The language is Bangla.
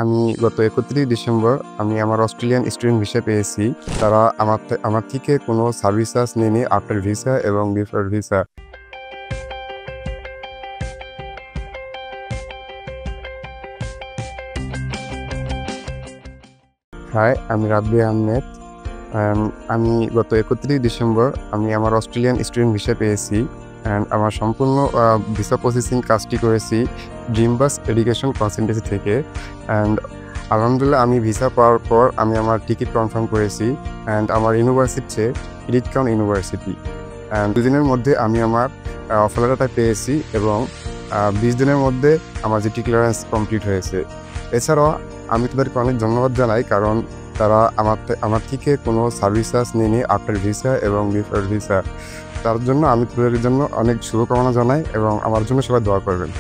আমি গত ৩১ ডিসেম্বর আমি আমার অস্ট্রেলিয়ান স্টুডেন্ট ভিসা পেয়েছি। তারা আমার থেকে কোনো সার্ভিস চার্জ নেয়নি আফটার ভিসা এবং বিফোর ভিসা। হাই, আমি রাব্বি আহমেদ। আমি গত ৩১ ডিসেম্বর আমি আমার অস্ট্রেলিয়ান স্টুডেন্ট ভিসা পেয়েছি। আমার সম্পূর্ণ ভিসা প্রসেসিং কাজটি করেছি ড্রিমবাস এডুকেশন কনসালটেন্সি থেকে। অ্যান্ড আলহামদুলিল্লাহ আমি ভিসা পাওয়ার পর আমি আমার টিকিট কনফার্ম করেছি। আমার ইউনিভার্সিটি হচ্ছে রিডকাউন ইউনিভার্সিটি। ২ দিনের মধ্যে আমি আমার অফার লেটারটা পেয়েছি এবং ২০ দিনের মধ্যে আমার জিটি ক্লিয়ারেন্স কমপ্লিট হয়েছে। এছাড়াও আমি তাদেরকে অনেক ধন্যবাদ জানাই, কারণ তারা আমার থেকে কোনো সার্ভিস চার্জ নেয়নি আফটার ভিসা এবং বিফোর ভিসা। তার জন্য আমি তাদের জন্য অনেক শুভকামনা জানাই এবং আমার জন্য সবাই দোয়া করবেন।